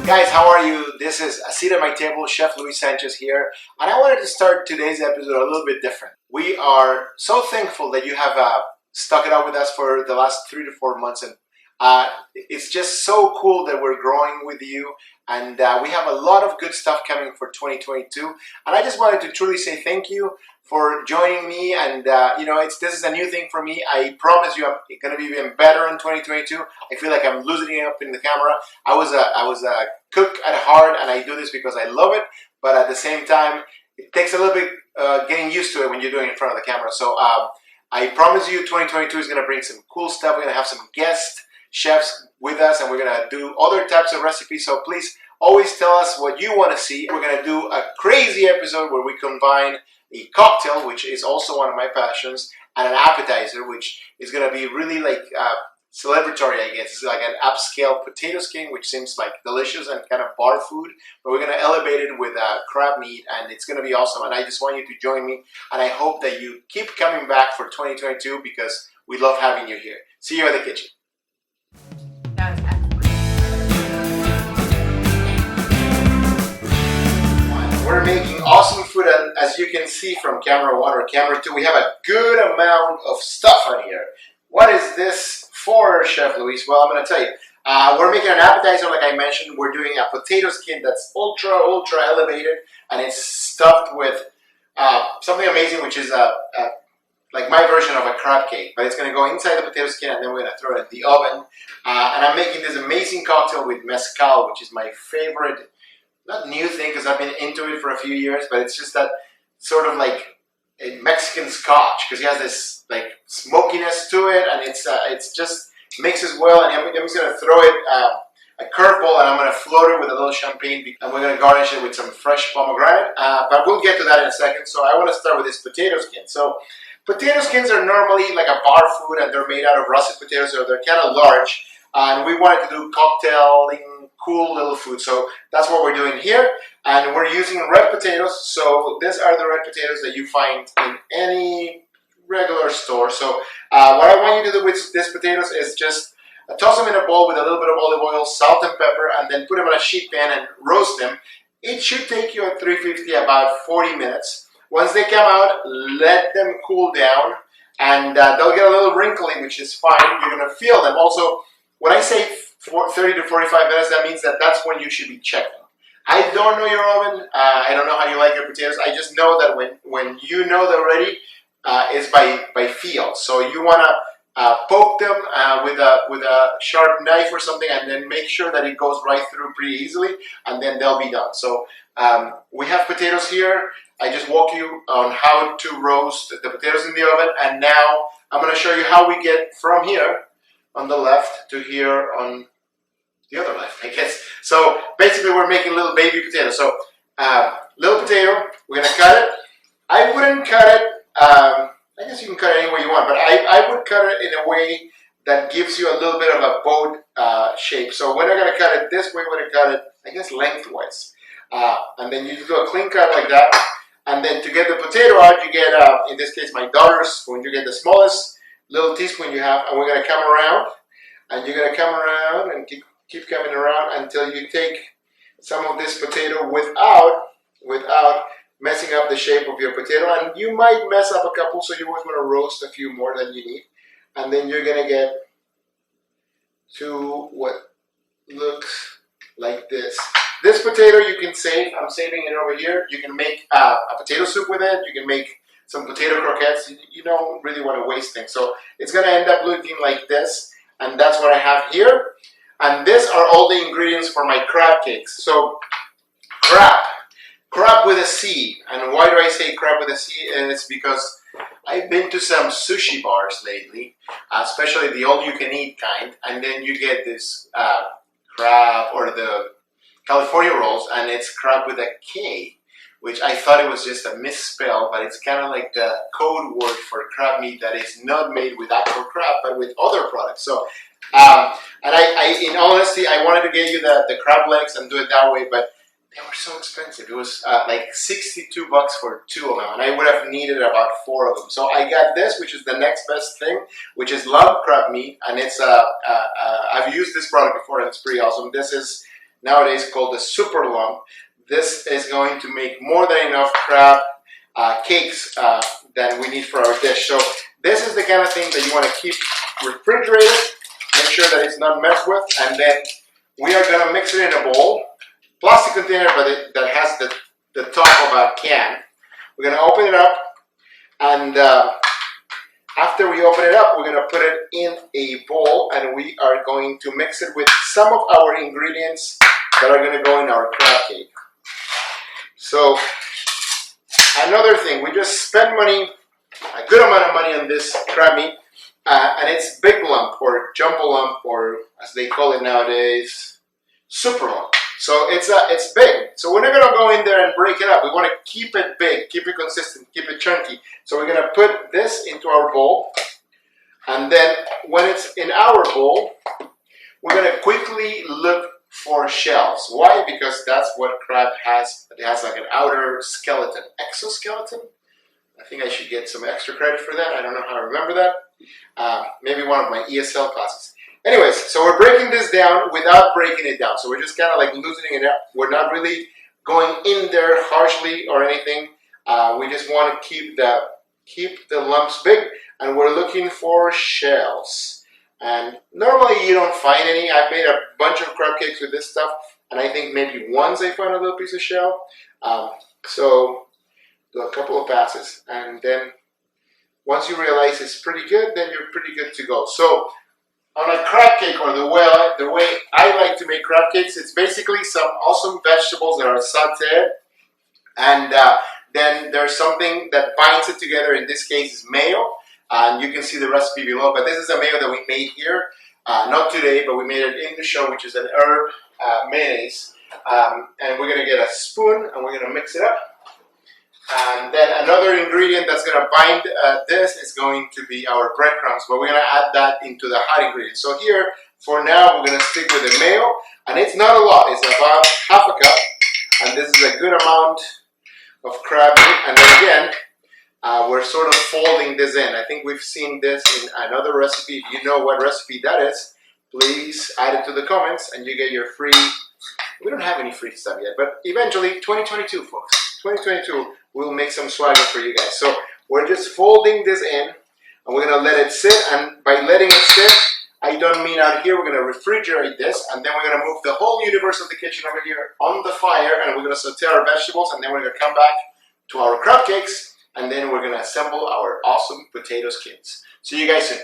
Guys, how are you? This is A Seat at My Table, Chef Luis Sanchez here, and I wanted to start today's episode a little bit different. We are so thankful that you have stuck it out with us for the last 3 to 4 months, and it's just so cool that we're growing with you, and we have a lot of good stuff coming for 2022, and I just wanted to truly say thank you for joining me. And this is a new thing for me. I promise you I'm going to be even better in 2022. I feel like I'm losing it up in the camera. I was a cook at heart, and I do this because I love it, but at the same time it takes a little bit getting used to it when you're doing it in front of the camera. So I promise you 2022 is going to bring some cool stuff. We're going to have some guest chefs with us, and we're going to do other types of recipes. So please always tell us what you want to see. We're going to do a crazy episode where we combine a cocktail, which is also one of my passions, and an appetizer, which is going to be really like celebratory, I guess. It's like an upscale potato skin, which seems like delicious and kind of bar food, but we're going to elevate it with crab meat, and it's going to be awesome. And I just want you to join me, and I hope that you keep coming back for 2022 because we love having you here. See you in the kitchen. We're making awesome food, and as you can see from camera 1 or camera 2, we have a good amount of stuff on here. What is this for, Chef Luis? Well, I'm going to tell you. We're making an appetizer, like I mentioned. We're doing a potato skin that's ultra elevated, and it's stuffed with something amazing, which is like my version of a crab cake, but it's going to go inside the potato skin, and then we're going to throw it in the oven. And I'm making this amazing cocktail with mezcal, which is my favorite. Not new thing because I've been into it for a few years, but it's just that sort of like a Mexican scotch because it has this like smokiness to it, and it's just mixes well. And I'm just gonna throw it a curveball, and I'm gonna float it with a little champagne, and we're gonna garnish it with some fresh pomegranate. But we'll get to that in a second. So I want to start with this potato skin. So potato skins are normally like a bar food, and they're made out of russet potatoes, so they're kind of large. And we wanted to do cocktailing, cool little food, so that's what we're doing here. And we're using red potatoes. So these are the red potatoes that you find in any regular store. So what I want you to do with these potatoes is just toss them in a bowl with a little bit of olive oil, salt and pepper, and then put them in a sheet pan and roast them. It should take you at 350 about 40 minutes. Once they come out, let them cool down, and they'll get a little wrinkly, which is fine. You're going to feel them. Also, when I say 30 to 45 minutes, that means that that's when you should be checking. I don't know your oven. I don't know how you like your potatoes. I just know that when you know they're ready, it's by feel. So you want to poke them with a sharp knife or something, and then make sure that it goes right through pretty easily, and then they'll be done. So we have potatoes here. I just walk you on how to roast the potatoes in the oven, and now I'm going to show you how we get from here on the left to here on the other left, I guess. So basically we're making little baby potatoes. So little potato, we're going to cut it. I wouldn't cut it, I guess you can cut it any way you want, but I would cut it in a way that gives you a little bit of a boat shape. So we're not going to cut it this way, we're going to cut it, I guess, lengthwise. And then you do a clean cut like that. And then to get the potato out, you get, in this case, my daughter's spoon. You get the smallest little teaspoon you have, and we're going to come around, and you're going to come around and keep coming around until you take some of this potato without messing up the shape of your potato. And you might mess up a couple, so you always want to roast a few more than you need. And then you're going to get to what looks like this. This potato you can save. I'm saving it over here. You can make a potato soup with it. You can make some potato croquettes. You don't really want to waste things. So it's going to end up looking like this. And that's what I have here. And these are all the ingredients for my crab cakes. So crab with a C. And why do I say crab with a C? And it's because I've been to some sushi bars lately, especially the all-you-can-eat kind. And then you get this crab or the California rolls, and it's crab with a K, which I thought it was just a misspell, but it's kind of like the code word for crab meat that is not made with actual crab, but with other products. So, and I, in honesty, I wanted to get you the crab legs and do it that way, but they were so expensive. It was like $62 for 2 of them, and I would have needed about 4 of them. So I got this, which is the next best thing, which is lump crab meat, and it's I've used this product before, and it's pretty awesome. This is nowadays called the super lump. This is going to make more than enough crab cakes than we need for our dish. So this is the kind of thing that you want to keep refrigerated, make sure that it's not messed with, and then we are going to mix it in a bowl, plastic container, but that has the top of a can. We're going to open it up, and after we open it up, we're going to put it in a bowl, and we are going to mix it with some of our ingredients that are going to go in our crab cake. So another thing, we just spent money, a good amount of money on this crab meat, and it's big lump or jumbo lump, or as they call it nowadays, super lump. So it's big. So we're not going to go in there and break it up. We want to keep it big, keep it consistent, keep it chunky. So we're going to put this into our bowl, and then when it's in our bowl, we're going to quickly look for shells. Why? Because that's what crab has. It has like an outer skeleton, exoskeleton. I think I should get some extra credit for that. I don't know how to remember that. Maybe one of my ESL classes. Anyways, so we're breaking this down without breaking it down. So we're just kind of like loosening it up. We're not really going in there harshly or anything. We just want to keep the lumps big, and we're looking for shells. And normally you don't find any. I've made a bunch of crab cakes with this stuff, and I think maybe once I found a little piece of shell. So do a couple of passes, and then once you realize it's pretty good, then you're pretty good to go. So on a crab cake, or the way I like to make crab cakes, it's basically some awesome vegetables that are sauteed, and then there's something that binds it together. In this case, is mayo. And you can see the recipe below, but this is a mayo that we made here, not today, but we made it in the show, which is an herb mayonnaise. And we're gonna get a spoon, and we're gonna mix it up. And then another ingredient that's gonna bind this is going to be our breadcrumbs, but we're gonna add that into the hot ingredients. So here, for now, we're gonna stick with the mayo, and it's not a lot, it's about half a cup, and this is a good amount of crab meat. And then again, we're sort of folding this in. I think we've seen this in another recipe. If you know what recipe that is, please add it to the comments, and you get your free. We don't have any free stuff yet, but eventually, 2022, folks. 2022, we'll make some swagger for you guys. So we're just folding this in, and we're gonna let it sit. And by letting it sit, I don't mean out here. We're gonna refrigerate this, and then we're gonna move the whole universe of the kitchen over here on the fire, and we're gonna saute our vegetables, and then we're gonna come back to our crab cakes. And then we're going to assemble our awesome potato skins. See you guys soon.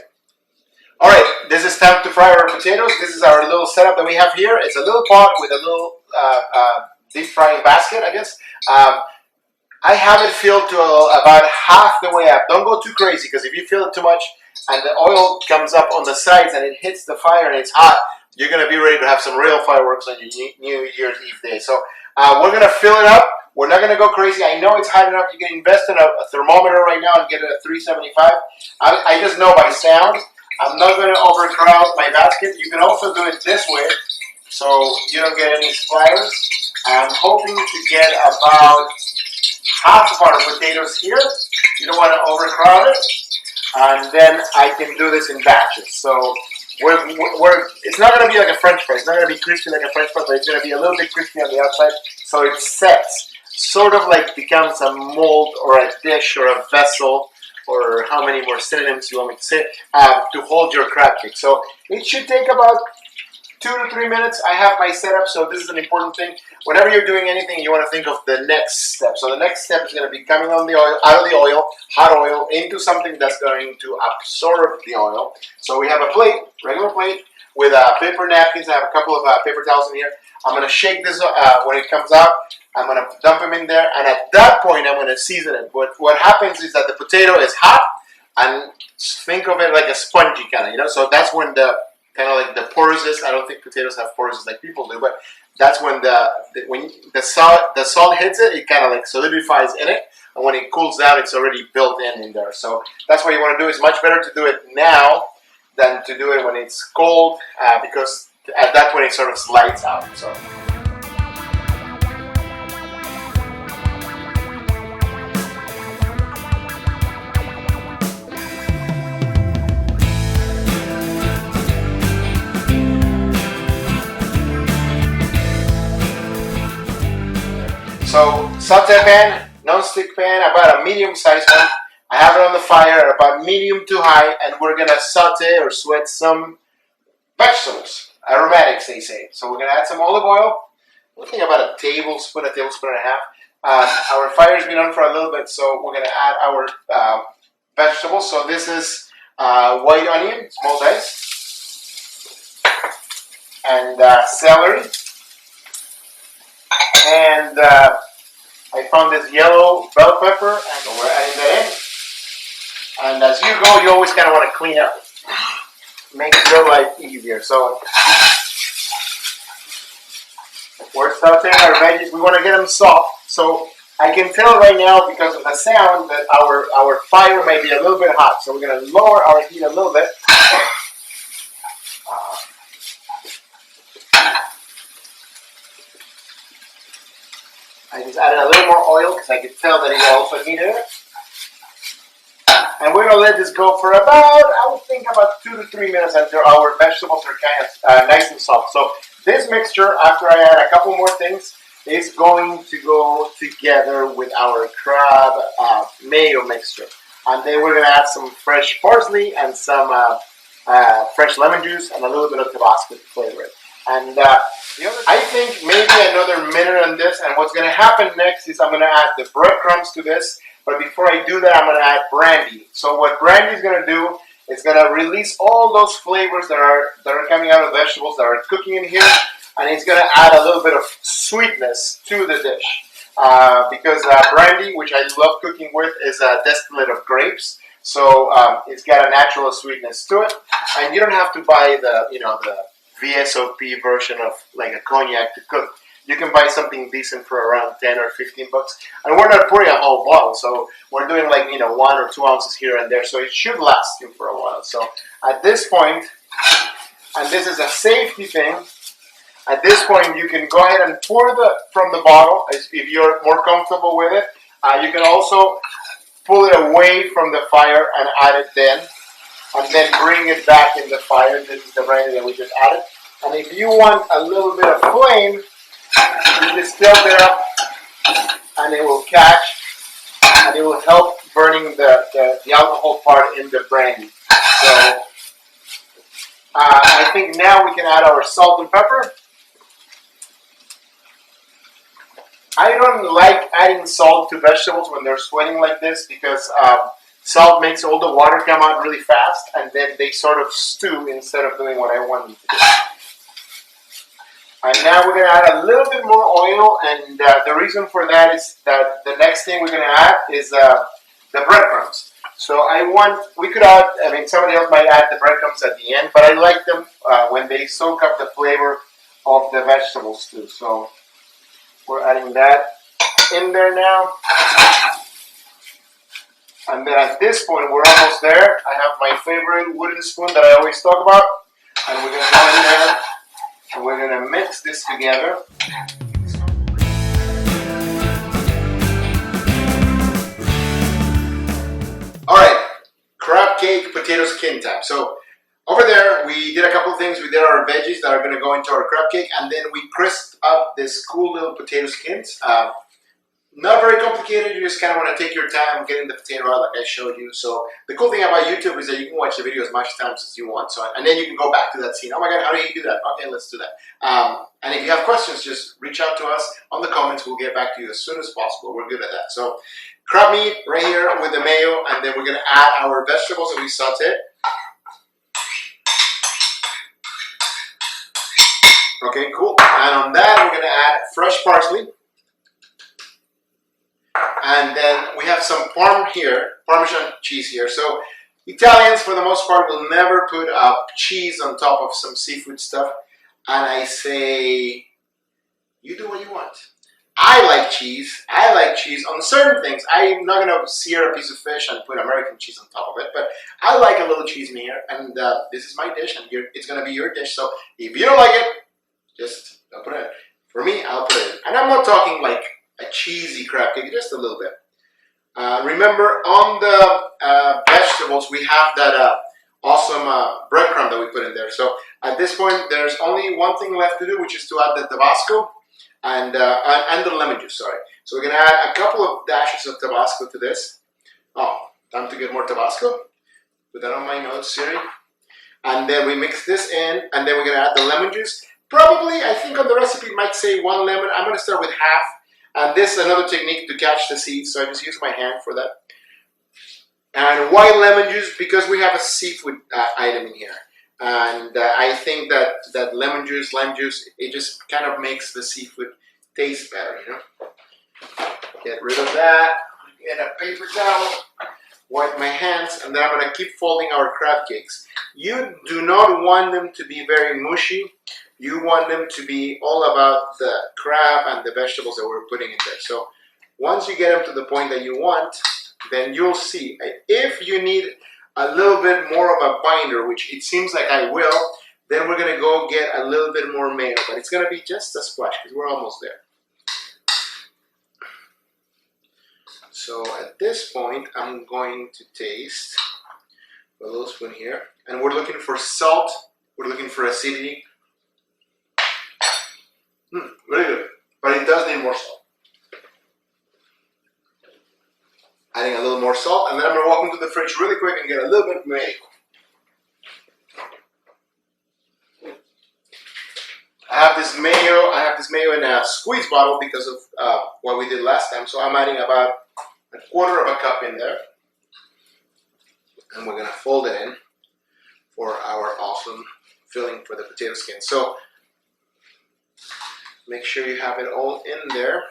All right, this is time to fry our potatoes. This is our little setup that we have here. It's a little pot with a little deep frying basket, I guess. I have it filled to about half the way up. Don't go too crazy, because if you fill it too much and the oil comes up on the sides and it hits the fire and it's hot, you're going to be ready to have some real fireworks on your New Year's Eve day. So we're going to fill it up. We're not going to go crazy. I know it's hot enough. You can invest in a thermometer right now and get it at 375. I just know by sound. I'm not going to overcrowd my basket. You can also do it this way, so you don't get any splatters. I'm hoping to get about half of our potatoes here. You don't want to overcrowd it. And then I can do this in batches. So it's not going to be like a French fry. It's not going to be crispy like a French fry, but it's going to be a little bit crispy on the outside. So it sets. Sort of like becomes a mold or a dish or a vessel, or how many more synonyms you want me to say, to hold your crab cake. So it should take about 2 to 3 minutes. I have my setup, so this is an important thing. Whenever you're doing anything, you want to think of the next step. So the next step is going to be coming on the oil, out of the oil, hot oil, into something that's going to absorb the oil. So we have a plate, regular plate, with paper napkins. I have a couple of paper towels in here. I'm going to shake this when it comes out. I'm going to dump them in there, and at that point, I'm going to season it. What happens is that the potato is hot, and think of it like a spongy kind of, you know? So that's when the, kind of like the porousness, I don't think potatoes have porousness like people do, but that's when the salt hits it, it kind of like solidifies in it, and when it cools down, it's already built in there. So that's what you want to do. It's much better to do it now than to do it when it's cold, because at that point, it sort of slides out. So. So saute pan, non-stick pan, about a medium-sized one. I have it on the fire about medium to high, and we're gonna saute or sweat some vegetables, aromatics they say. So we're gonna add some olive oil. Looking about a tablespoon and a half. Our fire's been on for a little bit, so we're gonna add our vegetables. So this is white onion, small dice, and celery, and I found this yellow bell pepper, and we're adding that in. And as you go, you always kind of want to clean up, make your life easier. So we're sauteing our veggies. We want to get them soft. So I can tell right now because of the sound that our fire may be a little bit hot. So we're going to lower our heat a little bit. I just added a little more oil because I could tell that it also needed it. And we're going to let this go for about, I would think about 2 to 3 minutes until our vegetables are kind of nice and soft. So this mixture, after I add a couple more things, is going to go together with our crab mayo mixture. And then we're going to add some fresh parsley and some fresh lemon juice and a little bit of tabasco to flavor it. And I think maybe another minute on this, and what's going to happen next is I'm going to add the breadcrumbs to this, but before I do that, I'm going to add brandy. So what brandy is going to do is going to release all those flavors that are coming out of vegetables that are cooking in here, and it's going to add a little bit of sweetness to the dish. Because brandy, which I love cooking with, is a distillate of grapes, so it's got a natural sweetness to it, and you don't have to buy the VSOP version of like a cognac to cook. You can buy something decent for around 10 or 15 bucks. And we're not pouring a whole bottle, so we're doing like 1 or 2 ounces here and there, so it should last you for a while. So at this point, and this is a safety thing, at this point you can go ahead and pour from the bottle if you're more comfortable with it. You can also pull it away from the fire and add it then, and then bring it back in the fire. This is the brandy that we just added. And if you want a little bit of flame, you just stir it up, and it will catch, and it will help burning the alcohol part in the brandy. So I think now we can add our salt and pepper. I don't like adding salt to vegetables when they're sweating like this because salt makes all the water come out really fast, and then they sort of stew instead of doing what I want them to do. And now we're going to add a little bit more oil, and the reason for that is that the next thing we're going to add is the breadcrumbs. So we could add, somebody else might add the breadcrumbs at the end, but I like them when they soak up the flavor of the vegetables too. So we're adding that in there now. And then at this point, we're almost there. I have my favorite wooden spoon that I always talk about, and we're going to go in there. And we're going to mix this together. Alright, crab cake, potato skin time. So over there, we did a couple of things. We did our veggies that are going to go into our crab cake, and then we crisped up this cool little potato skins. Not very complicated. You just kind of want to take your time getting the potato out like I showed you. So the cool thing about YouTube is that you can watch the video as much times as you want. So, and then you can go back to that scene. Oh my God, how do you do that? Okay, let's do that. And if you have questions, just reach out to us on the comments. We'll get back to you as soon as possible. We're good at that. So crab meat right here with the mayo, and then we're going to add our vegetables that we sauteed. Okay, cool. And on that, we're going to add fresh parsley. And then we have some Parmesan cheese here. So Italians, for the most part, will never put cheese on top of some seafood stuff. And I say, you do what you want. I like cheese. I like cheese on certain things. I'm not going to sear a piece of fish and put American cheese on top of it. But I like a little cheese in here. And this is my dish, and it's going to be your dish. So if you don't like it, just don't put it in. For me, I'll put it in. And I'm not talking like a cheesy crab cake, just a little bit. Remember, on the vegetables, we have that awesome breadcrumb that we put in there. So at this point, there's only one thing left to do, which is to add the tabasco and the lemon juice, sorry. So we're gonna add a couple of dashes of Tabasco to this. Oh, time to get more Tabasco. Put that on my notes, Siri. And then we mix this in, and then we're gonna add the lemon juice. Probably, I think on the recipe it might say 1 lemon. I'm gonna start with half. And this is another technique to catch the seeds, so I just use my hand for that. And white lemon juice, because we have a seafood item in here. And I think that lemon juice, lime juice, it just kind of makes the seafood taste better, you know? Get rid of that. Get a paper towel. Wipe my hands, and then I'm going to keep folding our crab cakes. You do not want them to be very mushy. You want them to be all about the crab and the vegetables that we're putting in there. So once you get them to the point that you want, then you'll see. If you need a little bit more of a binder, which it seems like I will, then we're going to go get a little bit more mayo. But it's going to be just a splash because we're almost there. So at this point, I'm going to taste a little spoon here. And we're looking for salt. We're looking for acidity. Very good. But it does need more salt. Adding a little more salt. And then I'm going to walk into the fridge really quick and get a little bit of mayo. I have this mayo in a squeeze bottle because of what we did last time. So I'm adding about a quarter of a cup in there, and we're going to fold it in for our awesome filling for the potato skin. So make sure you have it all in there.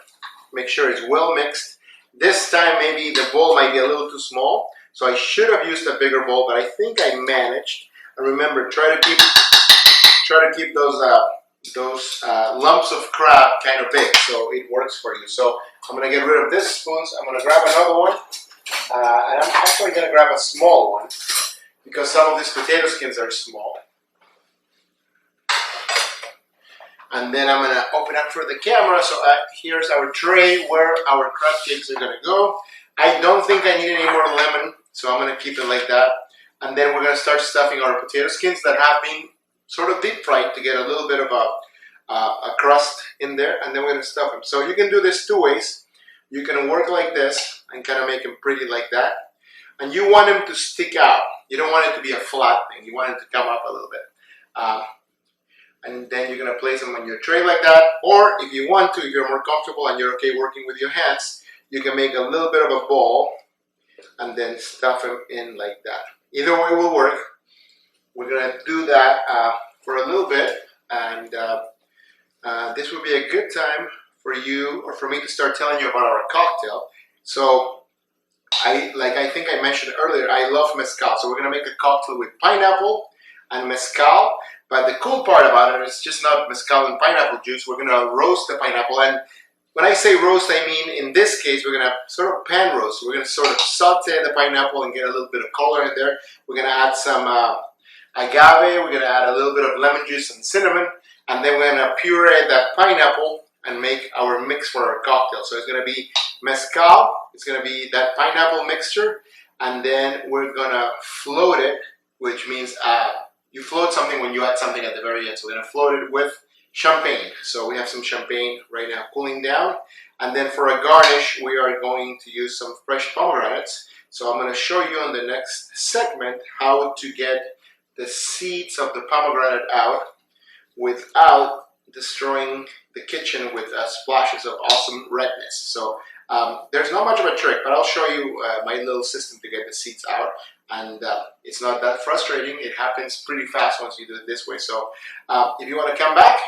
Make sure it's well mixed. This time maybe the bowl might be a little too small, so I should have used a bigger bowl, but I think I managed. And remember, try to keep those lumps of crab kind of big so it works for you. So I'm going to get rid of this spoons. I'm going to grab another one. And I'm actually going to grab a small one because some of these potato skins are small. And then I'm going to open up for the camera. So here's our tray where our crab cakes are going to go. I don't think I need any more lemon, so I'm going to keep it like that. And then we're going to start stuffing our potato skins that have been sort of deep fried to get a little bit of a crust in there, and then we're going to stuff them. So you can do this two ways. You can work like this and kind of make them pretty like that. And you want them to stick out. You don't want it to be a flat thing. You want it to come up a little bit. And then you're going to place them on your tray like that. Or if you want to, if you're more comfortable and you're okay working with your hands, you can make a little bit of a ball and then stuff them in like that. Either way will work. We're going to do that for a little bit, and this would be a good time for you or for me to start telling you about our cocktail. So, I think I mentioned earlier, I love mezcal. So we're going to make a cocktail with pineapple and mezcal. But the cool part about it is just not mezcal and pineapple juice. We're going to roast the pineapple. And when I say roast, I mean in this case, we're going to sort of pan roast. We're going to sort of saute the pineapple and get a little bit of color in there. We're going to add some agave. We're going to add a little bit of lemon juice and cinnamon. And then we're going to puree that pineapple and make our mix for our cocktail. So it's going to be mezcal. It's going to be that pineapple mixture. And then we're going to float it, which means you float something when you add something at the very end. So we're going to float it with champagne. So we have some champagne right now cooling down. And then for a garnish, we are going to use some fresh pomegranates. So I'm going to show you on the next segment how to get the seeds of the pomegranate out without destroying the kitchen with splashes of awesome redness. So there's not much of a trick, but I'll show you my little system to get the seeds out. And it's not that frustrating. It happens pretty fast once you do it this way. So if you want to come back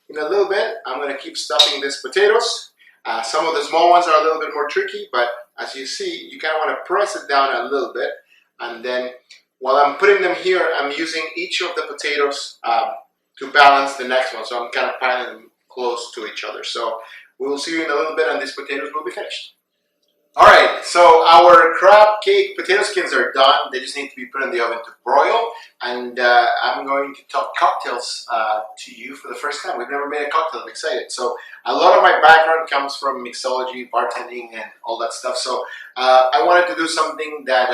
in a little bit, I'm going to keep stuffing these potatoes. Some of the small ones are a little bit more tricky, but as you see, you kind of want to press it down a little bit. And then while I'm putting them here, I'm using each of the potatoes to balance the next one. So I'm kind of piling them close to each other. So we will see you in a little bit and these potatoes will be finished. Alright, so our crab cake potato skins are done. They just need to be put in the oven to broil. And I'm going to talk cocktails to you for the first time. We've never made a cocktail. I'm excited. So a lot of my background comes from mixology, bartending, and all that stuff. So I wanted to do something that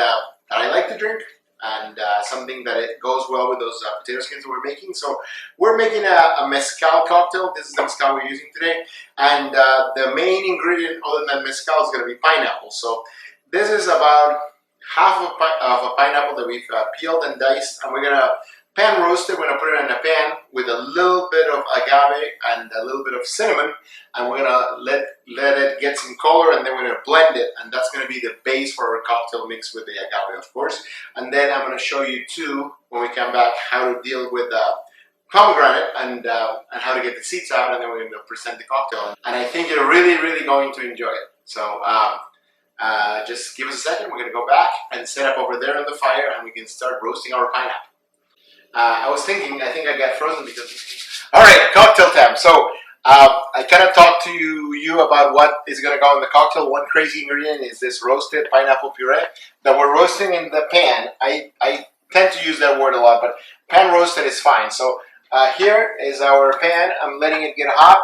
I like to drink. and something that it goes well with those potato skins that we're making. So we're making a mezcal cocktail. This is the mezcal we're using today, and the main ingredient other than mezcal is going to be pineapple. So this is about half of a pineapple that we've peeled and diced, and we're going to pan roast it. We're going to put it in a pan with a little bit of agave and a little bit of cinnamon, and we're going to let it get some color, and then we're going to blend it, and that's going to be the base for our cocktail mix with the agave, of course. And then I'm going to show you too, when we come back, how to deal with pomegranate and how to get the seeds out, and then we're going to present the cocktail. And I think you're really, really going to enjoy it. So just give us a second. We're going to go back and set up over there on the fire, and we can start roasting our pineapple. I was thinking, I think I got frozen because... All right, cocktail time. So I kind of talked to you about what is going to go in the cocktail. One crazy ingredient is this roasted pineapple puree that we're roasting in the pan. I tend to use that word a lot, but pan roasted is fine. So here is our pan. I'm letting it get hot.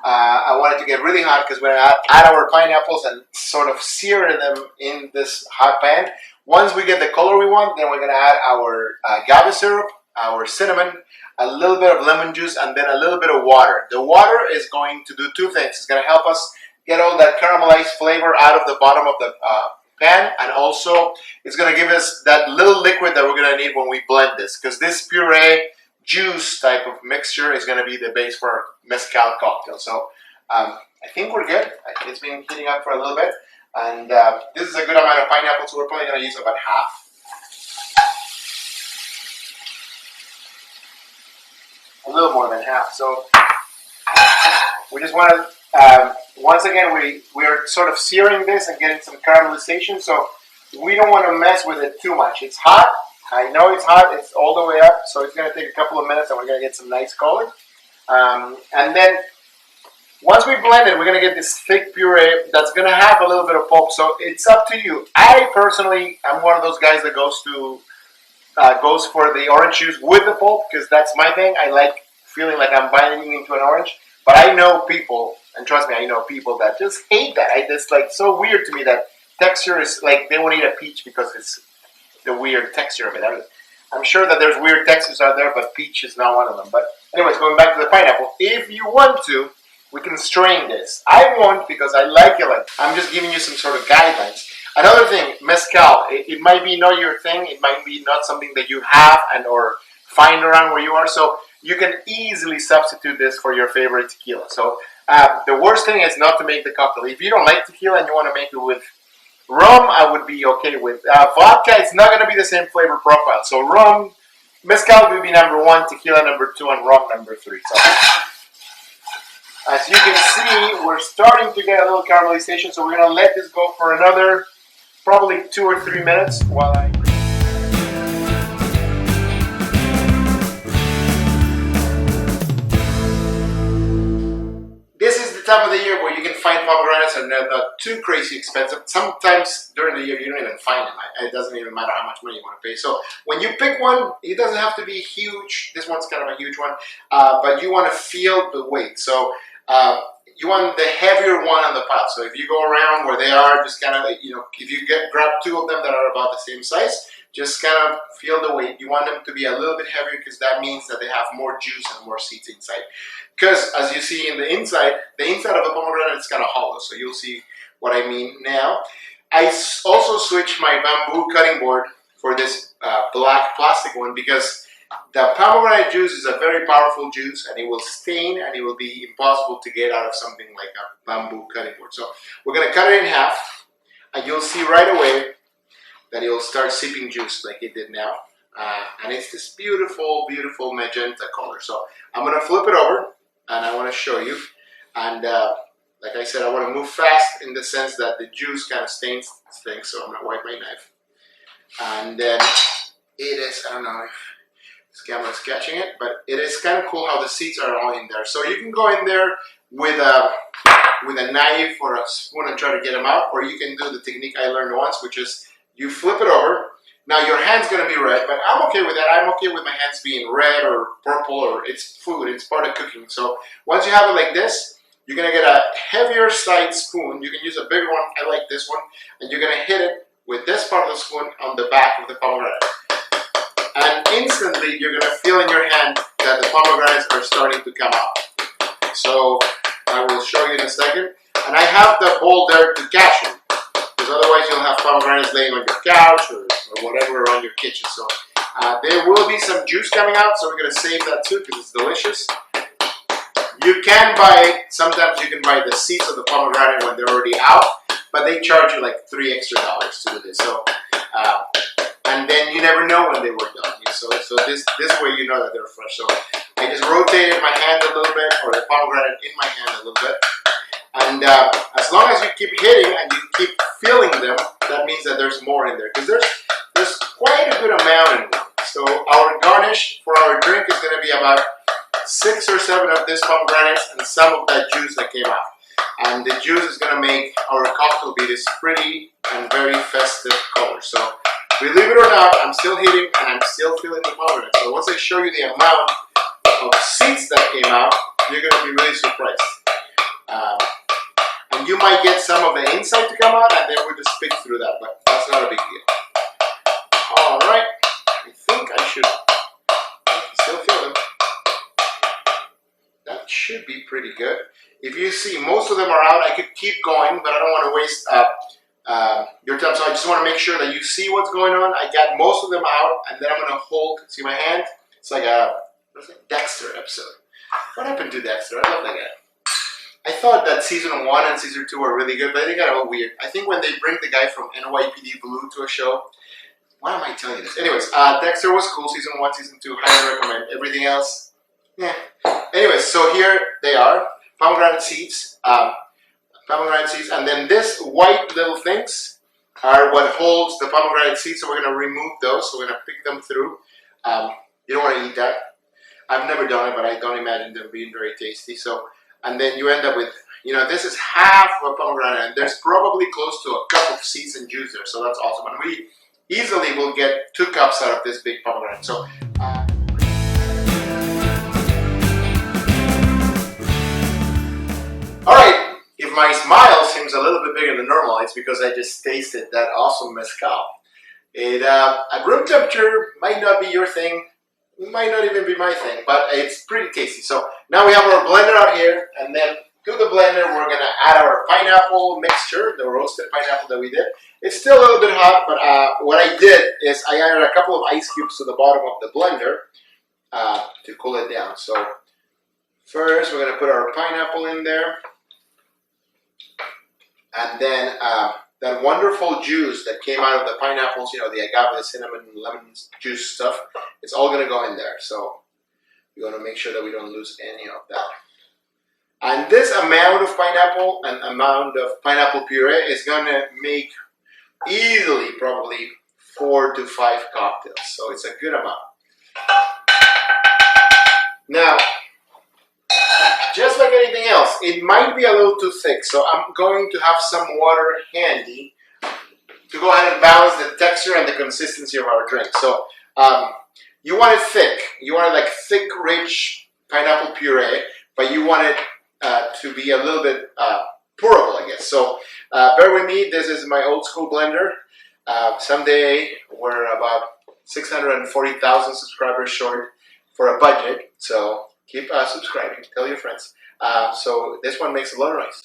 I want it to get really hot because we're going to add our pineapples and sort of sear them in this hot pan. Once we get the color we want, then we're going to add our agave syrup, our cinnamon, a little bit of lemon juice, and then a little bit of water. The water is going to do two things. It's going to help us get all that caramelized flavor out of the bottom of the pan, and also it's going to give us that little liquid that we're going to need when we blend this, because this puree juice type of mixture is going to be the base for our mezcal cocktail. So I think we're good. It's been heating up for a little bit, and this is a good amount of pineapple, so we're probably going to use about half. A little more than half. So we just want to, once again, we're sort of searing this and getting some caramelization, so we don't want to mess with it too much. It's hot. I know it's hot. It's all the way up, so it's going to take a couple of minutes, and we're going to get some nice color. And then once we blend it, we're going to get this thick puree that's going to have a little bit of pulp, so it's up to you. I personally am one of those guys that goes for the orange juice with the pulp, because that's my thing. I like feeling like I'm biting into an orange. But I know people, and trust me, I know people that just hate that. It's like so weird to me that texture is like they won't eat a peach because it's the weird texture of it. I'm sure that there's weird textures out there, but peach is not one of them. But anyways, going back to the pineapple, if you want to, we can strain this. I won't because I like it. Like I'm just giving you some sort of guidelines. Another thing, mezcal. It might be not your thing. It might be not something that you have and or find around where you are. So you can easily substitute this for your favorite tequila. So the worst thing is not to make the cocktail. If you don't like tequila and you want to make it with rum, I would be okay with. Vodka, it's not going to be the same flavor profile. So rum, mezcal will be number 1, tequila number 2, and rum number 3. So as you can see, we're starting to get a little caramelization. So we're going to let this go for another probably 2 or 3 minutes while I... This is the time of the year where you can find pomegranates, and they're not too crazy expensive. Sometimes during the year you don't even find them. It doesn't even matter how much money you want to pay. So when you pick one, it doesn't have to be huge. This one's kind of a huge one, but you want to feel the weight. So you want the heavier one on the pile. So if you go around where they are, just kind of, if you grab 2 of them that are about the same size, just kind of feel the weight. You want them to be a little bit heavier because that means that they have more juice and more seeds inside. Because as you see in the inside of the pomegranate is kind of hollow. So you'll see what I mean now. I also switched my bamboo cutting board for this black plastic one because the pomegranate juice is a very powerful juice, and it will stain, and it will be impossible to get out of something like a bamboo cutting board. So we're going to cut it in half, and you'll see right away that it will start sipping juice like it did now. And it's this beautiful, beautiful magenta color. So I'm going to flip it over, and I want to show you. And like I said, I want to move fast in the sense that the juice kind of stains things. So I'm going to wipe my knife. And then it is, I don't know if this camera is catching it, but it is kind of cool how the seeds are all in there. So you can go in there with a knife or a spoon and try to get them out, or you can do the technique I learned once, which is you flip it over. Now your hand's going to be red, but I'm okay with that. I'm okay with my hands being red or purple, or it's food, it's part of cooking. So once you have it like this, you're going to get a heavier side spoon. You can use a bigger one. I like this one. And you're going to hit it with this part of the spoon on the back of the pomegranate. and instantly you're gonna feel in your hand that the pomegranates are starting to come out. So I will show you in a second. And I have the bowl there to catch them, because otherwise you'll have pomegranates laying on your couch or whatever around your kitchen. So there will be some juice coming out, so we're gonna save that too because it's delicious. You can buy, sometimes you can buy the seeds of the pomegranate when they're already out, but they charge you like $3 extra to do this. So, and then you never know when they were done. So this way you know that they're fresh. So I just rotated my hand a little bit, or the pomegranate in my hand a little bit. And as long as you keep hitting and you keep feeling them, that means that there's more in there. Because there's quite a good amount in them. So our garnish for our drink is going to be about 6 or 7 of this pomegranates and some of that juice that came out. And the juice is going to make our cocktail be this pretty and very festive color. So believe it or not, I'm still hitting and I'm still feeling the pomegranate. So once I show you the amount of seeds that came out, you're going to be really surprised. And you might get some of the inside to come out, and then we'll just pick through that, but that's not a big deal. All right, I think I should still feel them. That should be pretty good. If you see, most of them are out. I could keep going, but I don't want to waste your time. So I just want to make sure that you see what's going on. I got most of them out, and then I'm going to hold. See my hand? It's like a Dexter episode. What happened to Dexter? I love that guy. I thought that season 1 and season 2 were really good, but they got a little weird. I think when they bring the guy from NYPD Blue to a show, why am I telling you this? Anyways, Dexter was cool, season 1, season 2, highly recommend. Everything else, yeah. Anyways, so here they are, pomegranate seeds, and then this white little things are what holds the pomegranate seeds, so we're going to remove those, so we're going to pick them through. You don't want to eat that. I've never done it, but I don't imagine them being very tasty. So, and then you end up with, this is half of a pomegranate, and there's probably close to a cup of seeds and juice there. So that's awesome. And we easily will get 2 cups out of this big pomegranate. So, all right. If my smile seems a little bit bigger than normal, it's because I just tasted that awesome mezcal. At room temperature might not be your thing. It might not even be my thing, but it's pretty tasty. So now we have our blender out here, and then to the blender we're going to add our pineapple mixture, the roasted pineapple that we did. It's still a little bit hot, but what I did is I added a couple of ice cubes to the bottom of the blender to cool it down. So first we're going to put our pineapple in there, and then that wonderful juice that came out of the pineapples, the agave, the cinnamon, lemon juice stuff, it's all going to go in there. So we want to make sure that we don't lose any of that. And this amount of pineapple and amount of pineapple puree is going to make easily probably 4 to 5 cocktails. So it's a good amount. Now, just like anything else, it might be a little too thick, so I'm going to have some water handy to go ahead and balance the texture and the consistency of our drink. So you want it thick. You want it like thick, rich pineapple puree, but you want it to be a little bit pourable, I guess. So bear with me. This is my old school blender. Someday we're about 640,000 subscribers short for a budget, so keep subscribing. Tell your friends. So this one makes a lot of noise.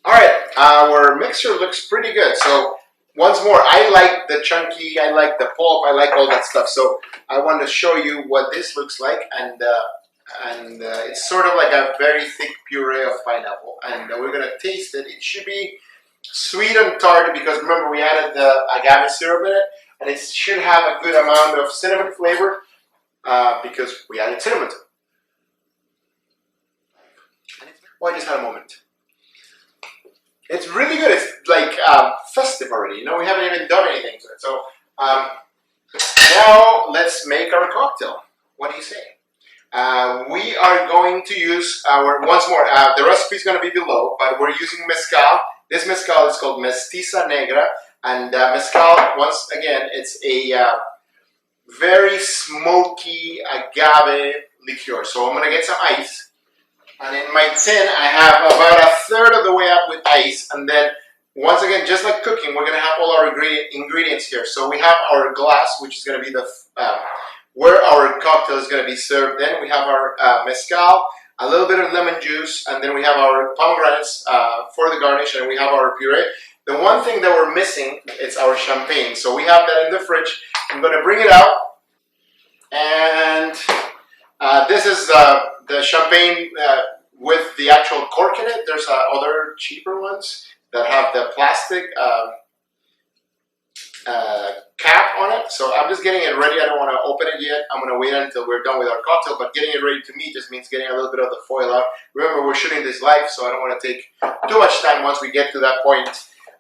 All right, our mixture looks pretty good. So once more, I like the chunky, I like the pulp, I like all that stuff. So I want to show you what this looks like, and it's sort of like a very thick puree of pineapple. And we're gonna taste it. It should be sweet and tart because remember we added the agave syrup in it, and it should have a good amount of cinnamon flavor because we added cinnamon to it. Oh, I just had a moment. It's really good. It's like festive already. We haven't even done anything to it. So now let's make our cocktail. What do you say? We are going to use our, once more, the recipe is going to be below, but we're using mezcal. This mezcal is called Mestiza Negra, and mezcal, once again, it's a very smoky agave liqueur. So I'm going to get some ice, and in my tin I have about a third of the way up with ice, and then once again, just like cooking, we're going to have all our ingredients here. So we have our glass, which is going to be the where our cocktail is going to be served. Then we have our mezcal, a little bit of lemon juice, and then we have our pomegranates for the garnish, and we have our puree. The one thing that we're missing is our champagne. So we have that in the fridge. I'm going to bring it out, and this is the champagne with the actual cork in it. There's other cheaper ones that have the plastic cap on it. So I'm just getting it ready. I don't want to open it yet. I'm going to wait until we're done with our cocktail, but getting it ready to me just means getting a little bit of the foil out. Remember, we're shooting this live, so I don't want to take too much time once we get to that point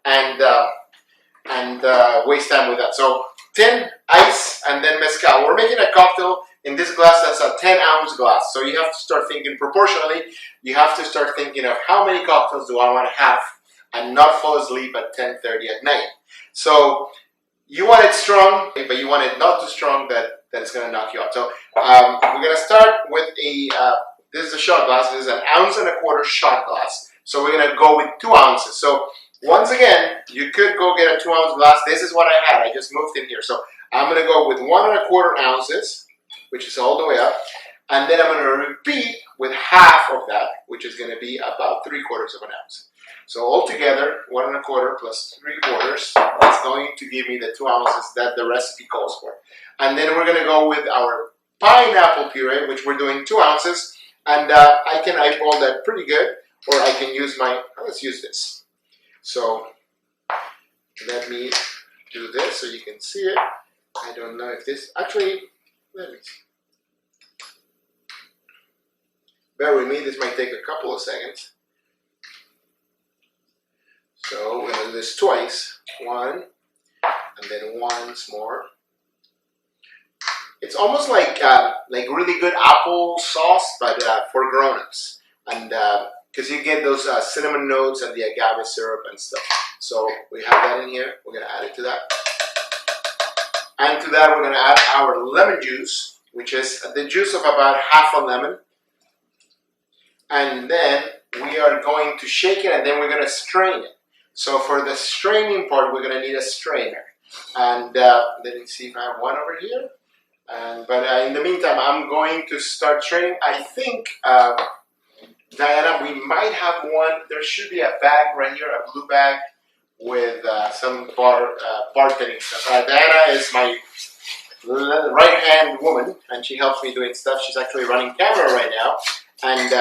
and waste time with that. So tin, ice, and then mezcal. We're making a cocktail in this glass that's a 10-ounce glass. So you have to start thinking proportionally. You have to start thinking of how many cocktails do I want to have and not fall asleep at 10:30 at night. So you want it strong, but you want it not too strong that it's going to knock you out. So we're going to start with this is a shot glass. This is an 1.25 ounce shot glass. So we're going to go with 2 ounces. So once again, you could go get a 2-ounce glass. This is what I had. I just moved in here. So I'm going to go with 1.25 ounces, which is all the way up. And then I'm going to repeat with half of that, which is going to be about 3/4 of an ounce. So altogether, 1.25 plus 3/4 is going to give me the 2 ounces that the recipe calls for. And then we're going to go with our pineapple puree, which we're doing 2 ounces. And I can eyeball that pretty good, or I can use let's use this. So let me do this so you can see it. I don't know if this, actually, let me see. Bear with me, this might take a couple of seconds. So we're going to do this twice. One, and then once more. It's almost like really good apple sauce, but for grown-ups. And because you get those cinnamon notes and the agave syrup and stuff. So we have that in here. We're going to add it to that. And to that, we're going to add our lemon juice, which is the juice of about half a lemon. And then we are going to shake it, and then we're going to strain it. So for the straining part, we're going to need a strainer. And let me see if I have one over here. But in the meantime, I'm going to start straining. I think, Diana, we might have one. There should be a bag right here, a blue bag with some bartending stuff. Diana is my right-hand woman, and she helps me doing stuff. She's actually running camera right now. And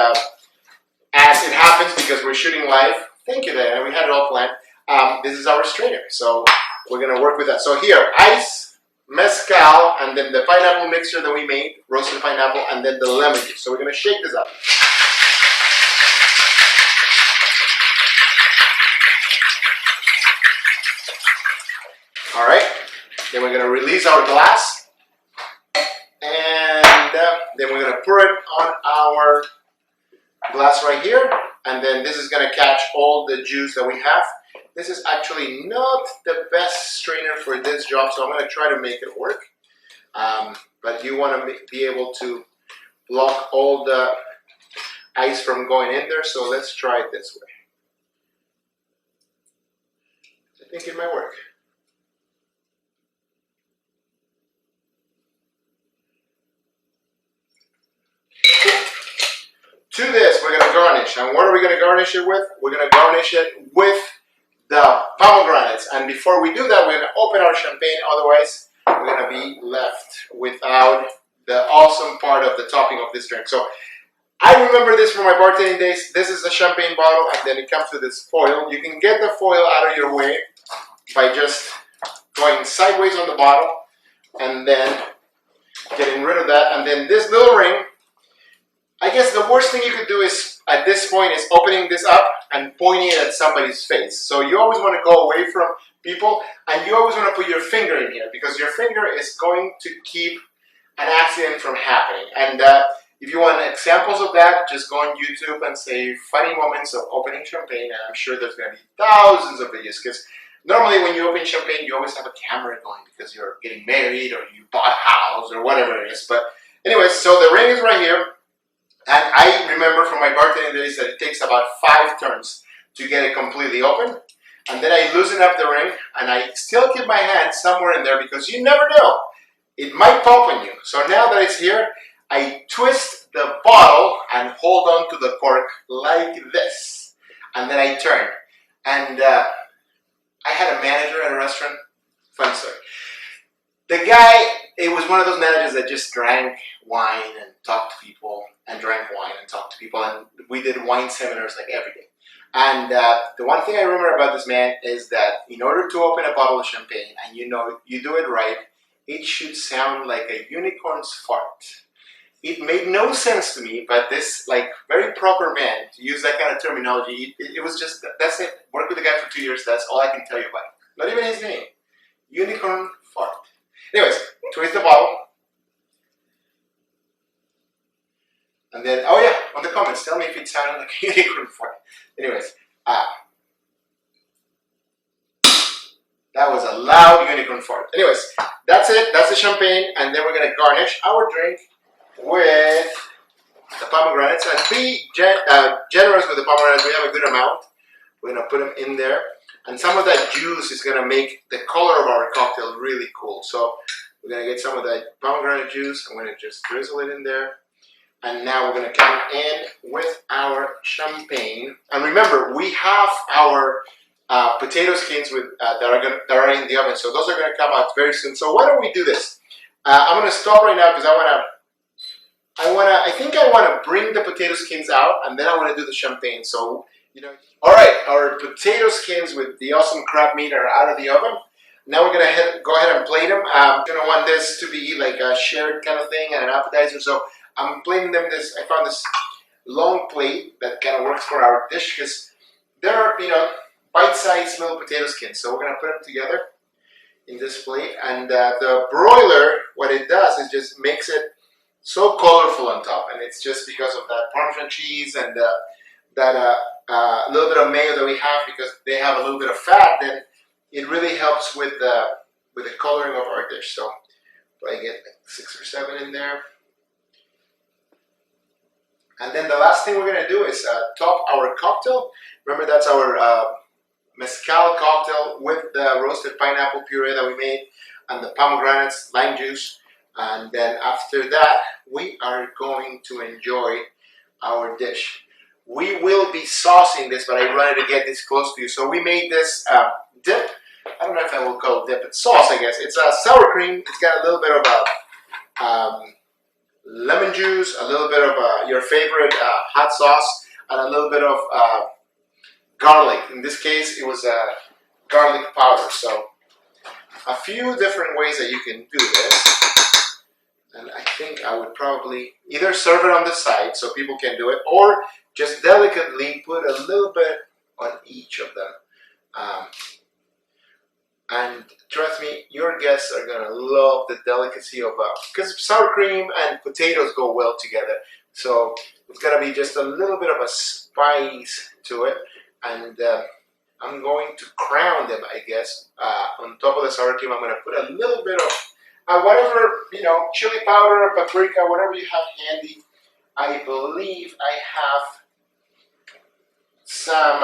as it happens, because we're shooting live, thank you, Diana, we had it all planned. This is our strainer, so we're going to work with that. So here, ice, mezcal, and then the pineapple mixture that we made, roasted pineapple, and then the lemon juice. So we're going to shake this up. All right, then we're going to release our glass, and then we're going to pour it on our glass right here, and then this is going to catch all the juice that we have. This is actually not the best strainer for this job, so I'm going to try to make it work. But you want to be able to block all the ice from going in there, so let's try it this way. I think it might work. To this, we're going to garnish. And what are we going to garnish it with? We're going to garnish it with the pomegranates. And before we do that, we're going to open our champagne. Otherwise, we're going to be left without the awesome part of the topping of this drink. So I remember this from my bartending days. This is a champagne bottle, and then it comes with this foil. You can get the foil out of your way by just going sideways on the bottle and then getting rid of that. And then this little ring, I guess the worst thing you could do is, at this point, is opening this up and pointing it at somebody's face. So you always want to go away from people, and you always want to put your finger in here, because your finger is going to keep an accident from happening. And If you want examples of that, just go on YouTube and say funny moments of opening champagne, and I'm sure there's going to be thousands of videos, because normally when you open champagne, you always have a camera going because you're getting married or you bought a house or whatever it is. But anyways, so the ring is right here, and I remember from my bartending days that it takes about 5 turns to get it completely open. And then I loosen up the ring, and I still keep my hand somewhere in there because you never know. It might pop on you. So now that it's here, I twist the bottle and hold on to the cork like this. And then I turn. And I had a manager at a restaurant. Fun story. The guy, it was one of those managers that just drank wine and talked to people, and drank wine and talked to people. And we did wine seminars like every day. And the one thing I remember about this man is that in order to open a bottle of champagne, and you know you do it right, it should sound like a unicorn's fart. It made no sense to me, but this like very proper man, to use that kind of terminology, it was just, that's it. Worked with the guy for 2 years, that's all I can tell you about it. Not even his name. Unicorn fart. Anyways, twist the bottle. And then, oh yeah, on the comments, tell me if it sounded like a unicorn fart. Anyways, that was a loud unicorn fart. Anyways, that's it. That's the champagne. And then we're going to garnish our drink with the pomegranates. And be generous with the pomegranates. We have a good amount. We're going to put them in there. And some of that juice is going to make the color of our cocktail really cool. So we're going to get some of that pomegranate juice. I'm going to just drizzle it in there. And now we're going to come in with our champagne. And remember, we have our potato skins with that are in the oven. So those are going to come out very soon. So why don't we do this? I'm going to stop right now because I think I want to bring the potato skins out, and then I want to do the champagne. So, you know, all right, our potato skins with the awesome crab meat are out of the oven. Now we're going to go ahead and plate them. I'm going to want this to be like a shared kind of thing and an appetizer. So I'm plating them this. I found this long plate that kind of works for our dish because they're, you know, bite-sized little potato skins. So we're going to put them together in this plate. And the broiler, what it does is just makes it so colorful on top. And it's just because of that Parmesan cheese and that little bit of mayo that we have, because they have a little bit of fat. Then it really helps with the coloring of our dish. So I get like 6 or 7 in there. And then the last thing we're going to do is top our cocktail. Remember, that's our mezcal cocktail with the roasted pineapple puree that we made and the pomegranates, lime juice. And then after that, we are going to enjoy our dish. We will be saucing this, but I wanted to get this close to you. So we made this dip. I don't know if I will call it dip. It's sauce, I guess. It's sour cream. It's got a little bit of lemon juice, a little bit of your favorite hot sauce, and a little bit of garlic. In this case, it was garlic powder. So a few different ways that you can do this. And I think I would probably either serve it on the side so people can do it, or just delicately put a little bit on each of them. And trust me, your guests are going to love the delicacy of, because sour cream and potatoes go well together. So it's going to be just a little bit of a spice to it. And I'm going to crown them, I guess. On top of the sour cream, I'm going to put a little bit of whatever, you know, chili powder, paprika, whatever you have handy. I believe I have some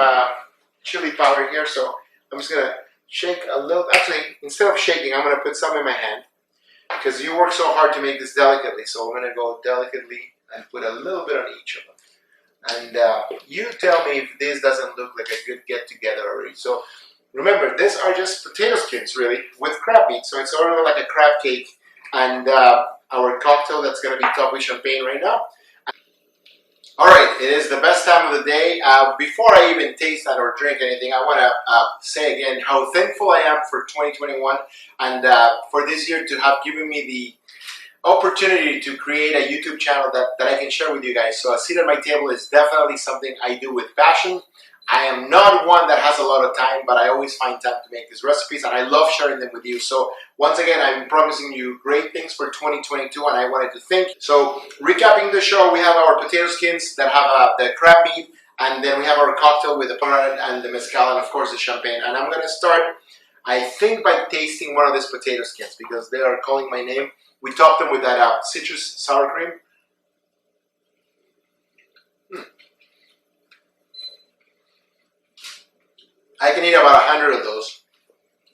chili powder here. So I'm just going to shake a little. Actually, instead of shaking, I'm going to put some in my hand because you work so hard to make this delicately. So I'm going to go delicately and put a little bit on each of them. And you tell me if this doesn't look like a good get-together already. So remember, these are just potato skins, really, with crab meat. So it's sort of like a crab cake. And our cocktail that's going to be topped with champagne right now. All right, it is the best time of the day. Before I even taste that or drink anything, I want to say again how thankful I am for 2021 and for this year to have given me the opportunity to create a YouTube channel that I can share with you guys. So a seat at my table is definitely something I do with passion. I am not one that has a lot of time, but I always find time to make these recipes, and I love sharing them with you. So once again, I'm promising you great things for 2022, and I wanted to thank you. So recapping the show, we have our potato skins that have the crab meat, and then we have our cocktail with the pomegranate and the mezcal, and of course the champagne. And I'm gonna start, I think, by tasting one of these potato skins because they are calling my name. We topped them with that citrus sour cream. I can eat about 100 of those.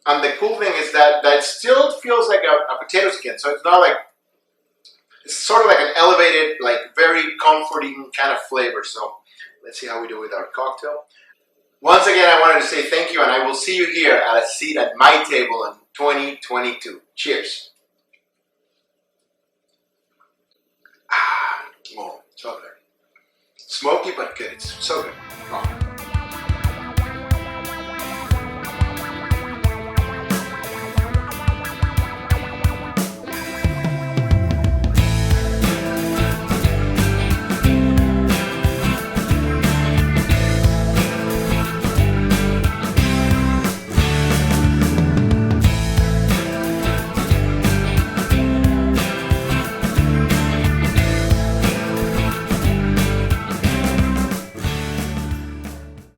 And the cool thing is that it still feels like a potato skin. So it's not like, it's sort of like an elevated, like very comforting kind of flavor. So let's see how we do with our cocktail. Once again, I wanted to say thank you, and I will see you here at a seat at my table in 2022. Cheers. Oh, so good. Smoky but good. It's so good. Oh.